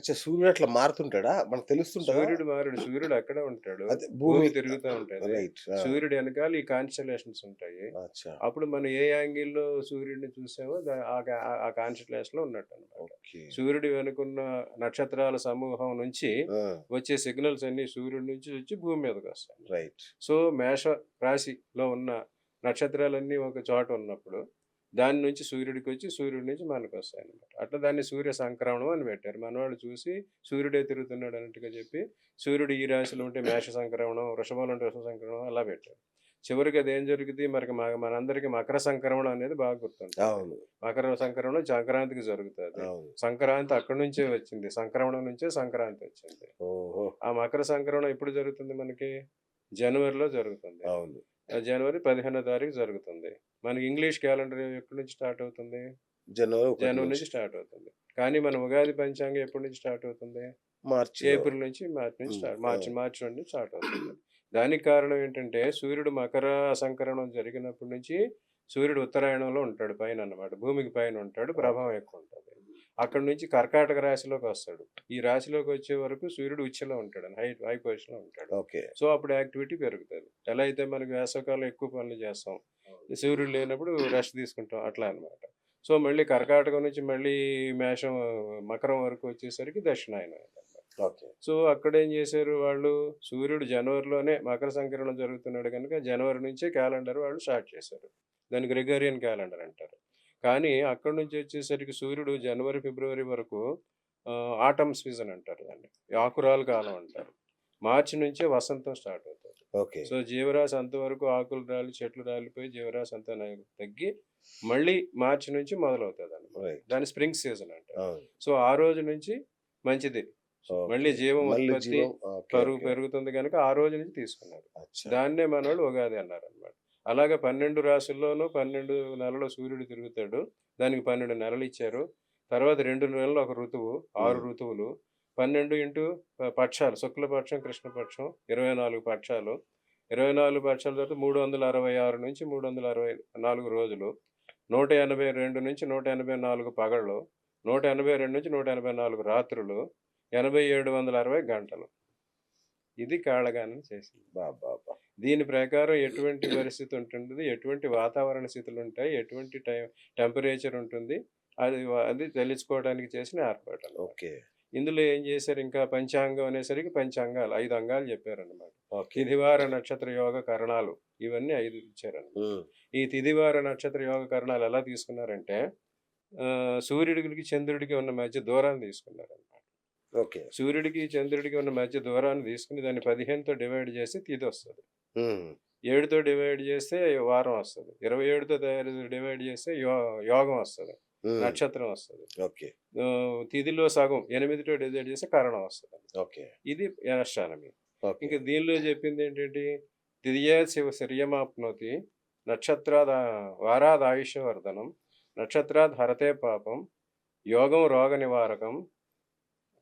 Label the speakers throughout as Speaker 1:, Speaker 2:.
Speaker 1: అచ్చా! సూర్యుడు అట్లా మారుతుంటాడా? మనకు తెలుస్తుంటదా?
Speaker 2: సూర్యుడు మారడు. సూర్యుడు అక్కడే ఉంటాడు.
Speaker 1: అదే భూమి
Speaker 2: భూమి తిరుగుతా ఉంటది.
Speaker 1: రైట్. ఆ!
Speaker 2: సూర్యుడు ఎనకాల ఈ కాన్‌స్టెల్లేషన్స్ ఉంటాయి.
Speaker 1: అచ్చా!
Speaker 2: అప్పుడు మనం ఏ యాంగిల్‌లో సూర్యుడిని చూసామో ఆ కాన్‌స్టెల్లేషన్‌లో ఉన్నట్టనమాట.
Speaker 1: ఓకే.
Speaker 2: సూర్యుడి వెనుకున్న నక్షత్రాల సమూహం నుంచి
Speaker 1: ఆ!
Speaker 2: వచ్చే సిగ్నల్స్ అన్నీ సూర్యుడి నుంచి వచ్చి భూమి మీదకొస్తాయి.
Speaker 1: రైట్.
Speaker 2: సో, మేష రాశిలో ఉన్న నక్షత్రాలన్నీ ఒక చోట ఉన్నప్పుడు, దాని నుంచి సూర్యుడికొచ్చి, సూర్యుడి నుంచి మనకొస్తాయన్నమాట. అట్లా దాన్ని సూర్య సంక్రమణం అని పెట్టారు. మనవాళ్ళు చూసి సూర్యుడే తిరుగుతున్నాడు అన్నట్టుగా చెప్పి, సూర్యుడు ఈ రాశిలో ఉంటే మేష సంక్రమణం, వృషభంలో ఉంటే వృషభ సంక్రమణం అలా పెట్టారు. చివరికి అదేం జరుగుద్ది మనందరికీ మకర సంక్రమణం అనేది బాగా గుర్తుంటుంది.
Speaker 1: అవును.
Speaker 2: మకర సంక్రమణం సంక్రాంతికి జరుగుతది.
Speaker 1: అవును.
Speaker 2: సంక్రాంతి అక్కడి నుంచే వచ్చింది. సంక్రమణం నుంచే సంక్రాంతి వచ్చింది.
Speaker 1: ఓహో!
Speaker 2: ఆ మకర సంక్రమణం ఎప్పుడు జరుగుతుంది మనకి? జనవరిలో జరుగుతుంది.
Speaker 1: అవును.
Speaker 2: జనవరి 15వ తారీఖు జరుగుతుంది. మనకి ఇంగ్లీష్ క్యాలెండర్ ఎప్పటి నుంచి స్టార్ట్ అవుతుంది?
Speaker 1: జనవరి 1
Speaker 2: జనవరి
Speaker 1: నుంచి.
Speaker 2: నుంచి స్టార్ట్ అవుతుంది. కానీ మన ఉగాది పంచాంగం ఎప్పటి నుంచి స్టార్ట్ అవుతుంది?
Speaker 1: మార్చిలో.
Speaker 2: ఏప్రిల్ నుంచి మార్చి నుంచి
Speaker 1: హ్మ్.
Speaker 2: స్టార్ట్
Speaker 1: ఆ!
Speaker 2: మార్చి నుండి స్టార్ట్ అవుతుంది. దానికి కారణం ఏంటంటే సూర్యుడు మకర సంక్రమణం జరిగినప్పటి నుంచి సూర్యుడు ఉత్తరాయణంలో ఉంటాడు పైనన్నమాట. భూమికి పైన ఉంటాడు.
Speaker 1: ఓకే.
Speaker 2: ప్రభావం ఎక్కువ ఉంటది. అక్కడి నుంచి కర్కాటక రాశిలోకి వస్తాడు. ఈ రాశిలోకి వచ్చే వరకు సూర్యుడు ఉచ్చులో ఉంటాడు. హై పొజిషన్‌లో ఉంటాడు.
Speaker 1: ఓకే.
Speaker 2: సో, అప్పుడు యాక్టివిటీ పెరుగుతది. ఎలా అయితే మనకి వేసవికాలంలో ఎక్కువ పనులు చేస్తాం. సూర్యుడు లేనప్పుడు రెస్ట్ తీసుకుంటాం అట్లా అన్నమాట. సో, మళ్ళీ కర్కాటకం నుంచి మళ్ళీ మేషం, మకరం వరకు వచ్చేసరికి దక్షిణాయనం అయిందన్నమాట.
Speaker 1: ఓకే.
Speaker 2: సో, అక్కడేం చేశారు వాళ్ళు, సూర్యుడు జనవరిలోనే మకర సంక్రమణం జరుగుతున్నాడు గనుక జనవరి నుంచే క్యాలెండర్ వాళ్ళు స్టార్ట్ చేశారు. దాన్ని గ్రెగోరియన్ క్యాలెండర్ అంటారు. కానీ అక్కడి నుంచి వచ్చేసరికి సూర్యుడు జనవరి, ఫిబ్రవరి వరకు ఆటమ్ సీజన్ అంటారు దాన్ని. ఆకురాలు కాలం అంటారు. మార్చి నుంచే వసంతం స్టార్ట్ అవుతది.
Speaker 1: ఓకే.
Speaker 2: సో, జీవరాశి అంతవరకు ఆకులు రాలి, చెట్లు రాలిపోయి జీవరాశి అంతా తగ్గి మళ్ళీ మార్చి నుంచి మొదలవుతదన్నమాట.
Speaker 1: రైట్.
Speaker 2: దాన్ని స్ప్రింగ్ సీజన్ అంటారు.
Speaker 1: అవును.
Speaker 2: సో, ఆ రోజు నుంచి మంచిది. మళ్ళీ
Speaker 1: ఓకే.
Speaker 2: జీవం
Speaker 1: మళ్ళీ
Speaker 2: ఉత్పత్తి
Speaker 1: జీవం ఓకే. ఓకే.
Speaker 2: పెరుగుతుంది గనక ఆ రోజు నుంచి తీసుకున్నారు.
Speaker 1: అచ్చా!
Speaker 2: దాన్నే మనోళ్ళు ఉగాది అన్నారనమాట. అలాగే 12 రాసుల్లోనూ 12 నెలలు సూర్యుడు తిరుగుతాడు. దానికి 12 నెలలిచ్చారు. తర్వాత 2 నెలలు ఒక ఋతువు, 6
Speaker 1: హ్మ్.
Speaker 2: ఋతువులు. 12 ఇంటూ పక్షాలు శుక్లపక్షం, కృష్ణపక్షం 24 పక్షాలు. 24 పక్షాల తర్వాత 366 నుంచి 364 రోజులు. 182 నుంచి 184 పగళ్ళు. 182 నుంచి 184 రాత్రులు. 8760 గంటలు. ఇది కాళగణన చేసింది.
Speaker 1: అబ్బబ్బబ్బా!
Speaker 2: దీని ప్రకారం ఎటువంటి పరిస్థితి ఉంటుంటది, ఎటువంటి వాతావరణ స్థితులుంటాయి, ఎటువంటి టెంపరేచర్ ఉంటుంది. అది తెలుసుకోవడానికి చేసిన ఏర్పాటనమాట.
Speaker 1: ఓకే.
Speaker 2: ఇందులో ఏం చేశారు ఇంకా పంచాంగం అనేసరికి పంచాంగాలు 5 అంగాలు చెప్పారనమాట.
Speaker 1: ఓకే.
Speaker 2: తిథివార నక్షత్ర యోగ కరణాలు ఇవన్నీ 5 ఇచ్చారనమాట.
Speaker 1: హ్మ్.
Speaker 2: ఈ తిథివార నక్షత్ర యోగ కరణాలు ఎలా తీసుకున్నారంటే సూర్యుడికి, చంద్రుడికి ఉన్న మధ్య దూరాన్ని తీసుకున్నారనమాట.
Speaker 1: ఓకే.
Speaker 2: సూర్యుడికి, చంద్రుడికి ఉన్న మధ్య దూరాన్ని తీసుకొని దాన్ని 15తో డివైడ్ చేసి తిథొస్తది.
Speaker 1: హ్మ్.
Speaker 2: 7తో డివైడ్ చేస్తే వారం వస్తది. 27తో డివైడ్ చేస్తే యోగం వస్తది.
Speaker 1: హ్మ్.
Speaker 2: నక్షత్రం వస్తది.
Speaker 1: ఓకే.
Speaker 2: తిథిలో సగం 8తో డివైడ్ చేస్తే కరణం వస్తది.
Speaker 1: ఓకే.
Speaker 2: ఇది ఆస్ట్రానమీ.
Speaker 1: ఓకే.
Speaker 2: ఇంక దీనిలో చెప్పిందేంటంటి, తిథియా శ్రియమాప్నోతి నక్షత్రాద్ వారాదాయుష్యవర్ధనం నక్షత్రాద్ హరతే పాపం యోగం రోగ నివారకం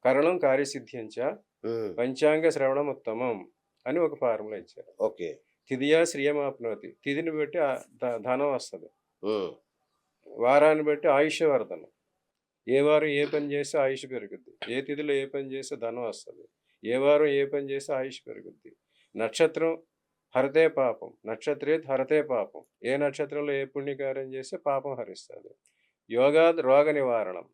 Speaker 2: కరణం కార్యసిద్ధ్యంచ
Speaker 1: హ్మ్.
Speaker 2: పంచాంగ శ్రవణం ఉత్తమం అని ఒక ఫార్ములా ఇచ్చారు.
Speaker 1: ఓకే.
Speaker 2: తిథియా శ్రియమాప్నోతి తిథిని బట్టి ధనం వస్తది.
Speaker 1: హ్మ్.
Speaker 2: వారాన్ని బట్టి ఆయుష్యవర్ధనం. ఏ వారం ఏ పని చేస్తే ఆయుష్ పెరుగుద్ది. ఏ తిథిలో ఏ పని చేస్తే ధనం వస్తది. ఏ వారం ఏ పని చేస్తే ఆయుష్ పెరుగుద్ది. నక్షత్రం హరతే పాపం. నక్షత్రేత్ హరతే పాపం. ఏ నక్షత్రంలో ఏ పుణ్యకార్యం చేస్తే పాపం హరిస్తది. యోగాద్ రోగ నివారణం.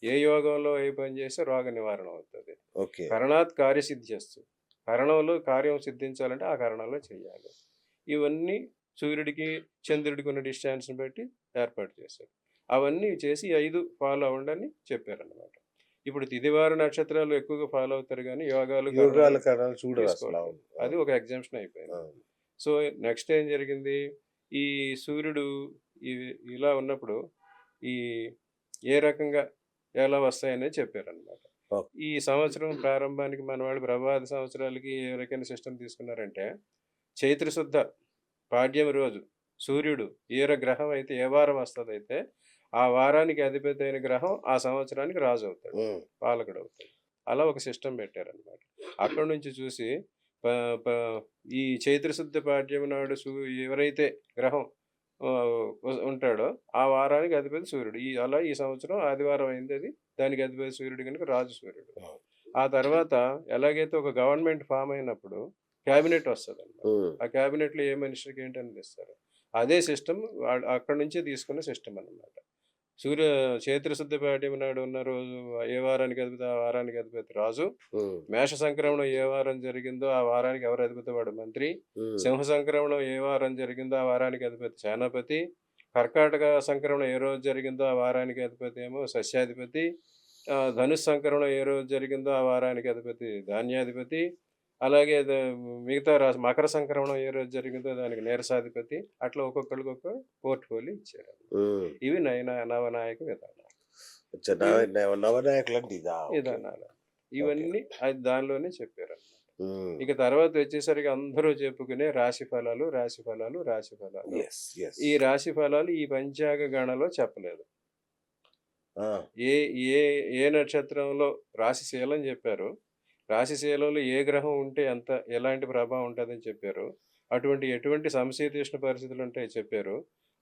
Speaker 2: ఏ యోగంలో ఏ పని చేస్తే రోగ నివారణ అవుతది.
Speaker 1: ఓకే.
Speaker 2: కరణాత్ కార్యసిద్ధ్యస్తు. కరణంలో కార్యం సిద్ధించాలంటే ఆ కరణంలో చేయాలి. ఇవన్నీ సూర్యుడికి, చంద్రుడికి ఉన్న డిస్టెన్స్‌ని బట్టి ఏర్పాటు చేశారు. అవన్నీ చేసి 5 ఫాలో అవ్వండని చెప్పారన్నమాట. ఇప్పుడు తిథివార నక్షత్రాలు ఎక్కువగా ఫాలో అవుతారు గానీ, యోగాలు,
Speaker 1: యోగాల
Speaker 2: కరణాలు
Speaker 1: కణాలు చూడరసలు.
Speaker 2: తీసుకోవట్లేదు.
Speaker 1: అవును.
Speaker 2: అది
Speaker 1: అవును.
Speaker 2: ఒక ఎగ్జామ్షన్ అయిపోయింది.
Speaker 1: అవును.
Speaker 2: సో, నెక్స్ట్ ఏం జరిగింది? ఈ సూర్యుడు ఇ ఇలా ఉన్నప్పుడు ఈ ఏ రకంగా ఎలా వస్తాయనేది చెప్పారన్నమాట.
Speaker 1: ఓకే.
Speaker 2: ఈ సంవత్సరం ప్రారంభానికి మన వాళ్ళు ప్రభాత సంవత్సరాలకి ఏ రకమైన సిస్టమ్ తీసుకున్నారంటే, చైత్ర శుద్ధ పాడ్యం రోజు సూర్యుడు గ్రహం అయితే ఏ వారం వస్తదైతే, ఆ వారానికి అధిపతి అయిన గ్రహం ఆ సంవత్సరానికి రాజు అవుతాడు.
Speaker 1: హ్మ్.
Speaker 2: పాలకుడవుతాడు. అలా ఒక సిస్టమ్ పెట్టారనమాట. అక్కడి నుంచి చూసి ప ప ఈ చైత్ర శుద్ధ పాడ్యం నాడు ఎవరైతే గ్రహం ఉంటాడో ఆ వారానికి అధిపతి సూర్యుడు. అలా ఈ సంవత్సరం ఆదివారం అయింది అది. దానికి అధిపతి సూర్యుడు కనుక రాజు సూర్యుడు. ఆ తర్వాత ఎలాగైతే ఒక గవర్నమెంట్ ఫామ్ అయినప్పుడు క్యాబినెట్ వస్తదనమాట. ఆ క్యాబినెట్‌లో ఏ మనిషికి ఏంటనేది ఇస్తారు. అదే సిస్టమ్ అక్కడి నుంచే తీసుకున్న సిస్టమ్ అనమాట. సూర్య చైత్రశుద్ధ పాడ్యమి నాడు ఉన్న రోజు ఏ వారానికి అధిపతి ఆ వారానికి అధిపతి రాజు. మేష సంక్రమణం ఏ వారం జరిగిందో ఆ వారానికి ఎవరు అధిపతి వాడు మంత్రి. సింహ సంక్రమణం ఏ వారం జరిగిందో ఆ వారానికి అధిపతి సేనాపతి. కర్కాటక సంక్రమణం ఏ రోజు జరిగిందో ఆ వారానికి అధిపతి ఏమో సస్యాధిపతి. ధనుస్సు సంక్రమణం ఏ రోజు జరిగిందో ఆ వారానికి అధిపతి ధాన్యాధిపతి. అలాగే మిగతా రాశి మకర సంక్రమణం ఏ రోజు జరిగిందో దానికి నీరసాధిపతి. అట్లా ఒక్కొక్కరికి ఒక్క పోర్ట్‌ఫోలియో ఇచ్చారు. ఇవి నవనాయక విధానాలు.
Speaker 1: నవనాయకులు అంటే ఇదా?
Speaker 2: విధానాలు ఇవన్నీ అది దానిలోనే చెప్పారన్నమాట. ఇక తర్వాత వచ్చేసరికి అందరూ చెప్పుకునే రాశి ఫలాలు రాశి ఫలాలు రాశి ఫలాలు. ఈ రాశి ఫలాలు ఈ పంచాంగ గణలో చెప్పలేదు. ఏ ఏ ఏ నక్షత్రంలో రాశిశీలం చెప్పారు, రాశిశీలంలో ఏ గ్రహం ఉంటే ఎలాంటి ప్రభావం ఉంటుందని చెప్పారు, ఎటువంటి సమశీతోష్ణ పరిస్థితులు ఉంటాయి చెప్పారు,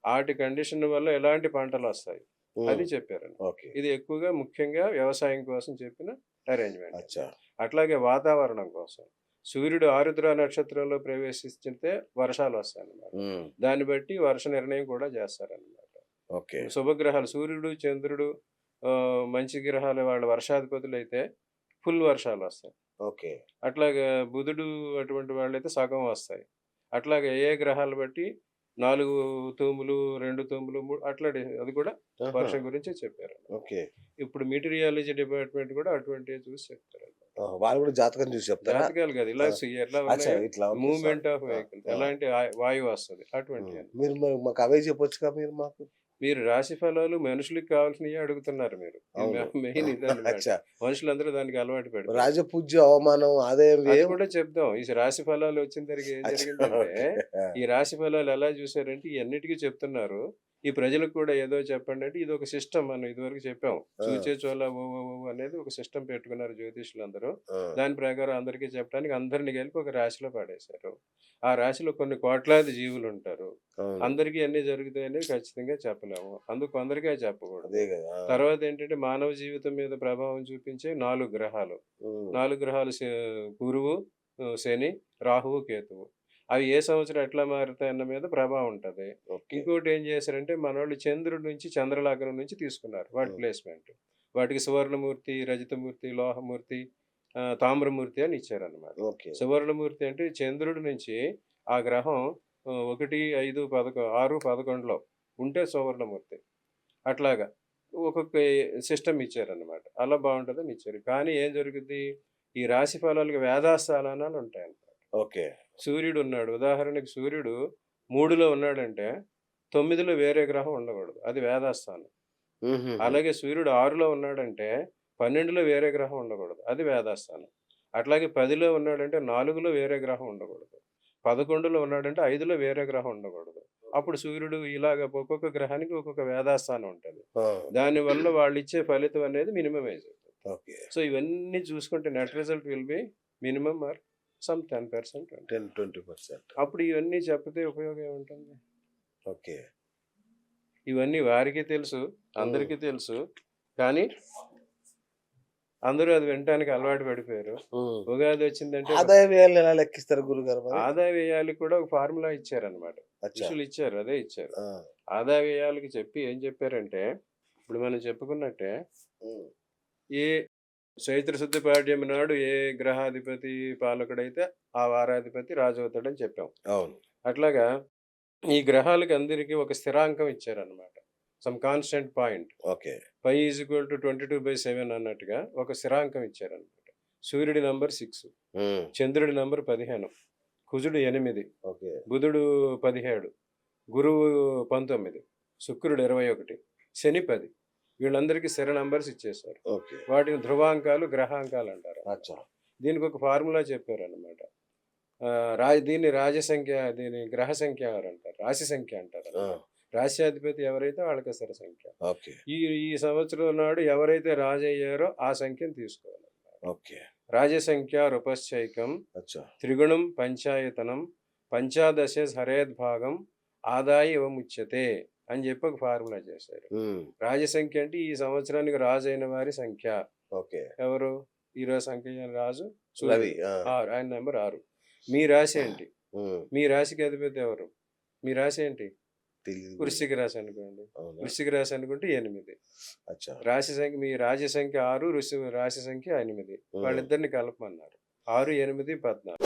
Speaker 2: వాటి కండిషన్ వల్ల ఎలాంటి పంటలు వస్తాయి అది చెప్పారండి. ఇది ఎక్కువగా ముఖ్యంగా వ్యవసాయం కోసం చెప్పిన అరేంజ్మెంట్. అట్లాగే వాతావరణం కోసం సూర్యుడు ఆరుద్ర నక్షత్రంలో ప్రవేశిస్తే వర్షాలు వస్తాయన్నమాట. దాన్ని బట్టి వర్ష నిర్ణయం కూడా చేస్తారన్నమాట. శుభగ్రహాలు సూర్యుడు చంద్రుడు మంచి గ్రహాలు వాళ్ళ వర్షాధిపతులు అయితే ఫుల్ వర్షాలు వస్తాయి. అట్లాగే బుధుడు అటువంటి వాళ్ళైతే సగం వస్తాయి. అట్లాగే ఏ గ్రహాలు బట్టి 4 తూములు 2 తూములు 3 అట్లా అది కూడా వర్షం గురించి చెప్పారు. ఇప్పుడు మెటీరియాలజీ డిపార్ట్మెంట్ కూడా అటువంటివి చూసి చెప్తారు.
Speaker 1: వాళ్ళు కూడా జాతకం చూసి చెప్తారు.
Speaker 2: జాతకాలు కాదు, ఇలా ఎట్లా మూవ్మెంట్ ఆఫ్ వెహికల్ ఎలాంటి వాయువు వస్తుంది అటువంటి.
Speaker 1: మీరు మాకు అవే చెప్పొచ్చుగా.
Speaker 2: మీరు రాశి ఫలాలు మనుషులకు కావాల్సినవి అడుగుతున్నారు. మీరు మెయిన్ ఇదన్నమాట. మనుషులందరూ దానికి అలవాటు పెడతారు.
Speaker 1: రాజపూజ్య అవమానం ఆదాయం
Speaker 2: కూడా చెప్దాం. ఈ రాశి ఫలాలు వచ్చిన తరగతి ఏం జరిగిందంటే ఈ రాశి ఫలాలు ఎలా చూసారంటే ఇవన్నిటికీ చెప్తున్నారు. ఈ ప్రజలకు కూడా ఏదో చెప్పండి అంటే ఇది ఒక సిస్టమ్. మనం ఇదివరకు చెప్పాం. చూచే చోళ అనేది ఒక సిస్టమ్ పెట్టుకున్నారు జ్యోతిష్యులు అందరూ. దాని ప్రకారం అందరికీ చెప్పడానికి అందరిని కలిపి ఒక రాశిలో పడేశారు. ఆ రాశిలో కొన్ని కోట్లాది జీవులు ఉంటారు. అందరికీ అన్ని జరుగుతాయని ఖచ్చితంగా చెప్పలేము. అందుకు కొందరికే చెప్పకూడదు. తర్వాత ఏంటంటే మానవ జీవితం మీద ప్రభావం చూపించే 4 గ్రహాలు. 4 గ్రహాలు గురువు, శని, రాహువు, కేతువు. అవి ఏ సంవత్సరం ఎట్లా మారుతాయి అన్న మీద ప్రభావం ఉంటుంది. ఇంకోటి ఏం చేశారంటే మనోళ్ళు చంద్రుడి నుంచి చంద్రలగ్నం నుంచి తీసుకున్నారు వాటి ప్లేస్మెంట్. వాటికి సువర్ణమూర్తి, రజతమూర్తి, లోహమూర్తి, తామ్రమూర్తి అని ఇచ్చారనమాట. సువర్ణమూర్తి అంటే చంద్రుడి నుంచి ఆ గ్రహం 1, 5, 6, 11లో ఉంటే సువర్ణమూర్తి. అట్లాగా ఒక్కొక్క సిస్టమ్ ఇచ్చారనమాట. అలా బాగుంటుందని ఇచ్చారు. కానీ ఏం జరుగుద్ది, ఈ రాశి ఫలాలకు వేదాస్థానాలు ఉంటాయన్నమాట. సూర్యుడు ఉన్నాడు, ఉదాహరణకి సూర్యుడు 3లో ఉన్నాడంటే 9లో వేరే గ్రహం ఉండకూడదు, అది వేదాస్థానం. అలాగే సూర్యుడు 6లో ఉన్నాడంటే 12లో వేరే గ్రహం ఉండకూడదు, అది వేదాస్థానం. అట్లాగే 10లో ఉన్నాడంటే 4లో వేరే గ్రహం ఉండకూడదు, 11లో ఉన్నాడంటే 5లో వేరే గ్రహం ఉండకూడదు. అప్పుడు సూర్యుడు ఇలాగ ఒక్కొక్క గ్రహానికి ఒక్కొక్క వేదాస్థానం ఉంటుంది. దానివల్ల వాళ్ళు ఇచ్చే ఫలితం అనేది మినిమమైజ్ అవుతుంది. సో ఇవన్నీ చూసుకుంటే net result will be minimum or some 10%,
Speaker 1: 10-20%.
Speaker 2: అప్పుడు ఇవన్నీ చెప్పితే ఉపయోగం ఏముంటుంది? ఇవన్నీ వారికి తెలుసు, అందరికీ తెలుసు. కానీ అందరూ అది వినటానికి అలవాటు పడిపోయారు. ఉగాది వచ్చిందంటే
Speaker 1: ఆదాయ వ్యయాలు ఎలా లెక్కిస్తారు గురుగారు?
Speaker 2: ఆదాయ వ్యయాలకు కూడా ఒక ఫార్ములా ఇచ్చారనమాట. ఋషులు ఇచ్చారు, అదే ఇచ్చారు. ఆదాయ వ్యయాలకి చెప్పి ఏం చెప్పారంటే ఇప్పుడు మనం చెప్పుకున్నట్టే ఏ చైత్రశుద్ధ పాడ్యమి నాడు ఏ గ్రహాధిపతి పాలకుడైతే ఆ వారాధిపతి రాజు అవుతాడని చెప్పాం. అట్లాగా ఈ గ్రహాలకి అందరికీ ఒక స్థిరాంకం ఇచ్చారనమాట. Some constant point. Pi is equal to 22/7 అన్నట్టుగా ఒక స్థిరాంకం ఇచ్చారనమాట. సూర్యుడి నంబర్ 6, చంద్రుడి నంబర్ 15, కుజుడు 8, బుధుడు 17, గురువు 19, శుక్రుడు 21, శని 10. వీళ్ళందరికీ స్థిర నంబర్స్ ఇచ్చేసారు. వాటిని ధ్రువాంకాలు, గ్రహాంకాలు అంటారు. దీనికి ఒక ఫార్ములా చెప్పారనమాట. దీన్ని రాజసంఖ్య, దీని గ్రహ సంఖ్య అంటారు, రాశి సంఖ్య అంటారు. రాశ్యాధిపతి ఎవరైతే వాళ్ళకి స్థిర సంఖ్య. ఈ సంవత్సరం నాడు ఎవరైతే రాజు అయ్యారో ఆ సంఖ్యను తీసుకోవాలి. రాజసంఖ్య రూపశ్చైకం, త్రిగుణం పంచాయతనం, పంచాదశ హరేద్భాగం, ఆదాయ ఇవముచ్యతే అని చెప్పి ఒక ఫార్ములా చేశారు.
Speaker 1: ఉమ్,
Speaker 2: రాజసంఖ్య అంటే ఈ సంవత్సరానికి రాజు అయిన వారి సంఖ్య.
Speaker 1: ఓకే.
Speaker 2: ఎవరు ఈరోజు సంఖ్య రాజు?
Speaker 1: రవి.
Speaker 2: సూర్యుడు. 6. ఆయన నెంబర్ 6. మీ రాశి ఏంటి?
Speaker 1: ఉమ్,
Speaker 2: మీ రాశికి అధిపతి ఎవరు? మీ రాశి ఏంటి?
Speaker 1: తెలీదు.
Speaker 2: వృశ్చిక రాశి అనుకోండి.
Speaker 1: అవునా?
Speaker 2: వృశ్చిక రాశి అనుకుంటే 8.
Speaker 1: అచ్చా.
Speaker 2: రాశి సంఖ్య మీ రాజ సంఖ్య 6, రాశి సంఖ్య 8. వాళ్ళిద్దరిని కలపమన్నారు. 6, 8, 14.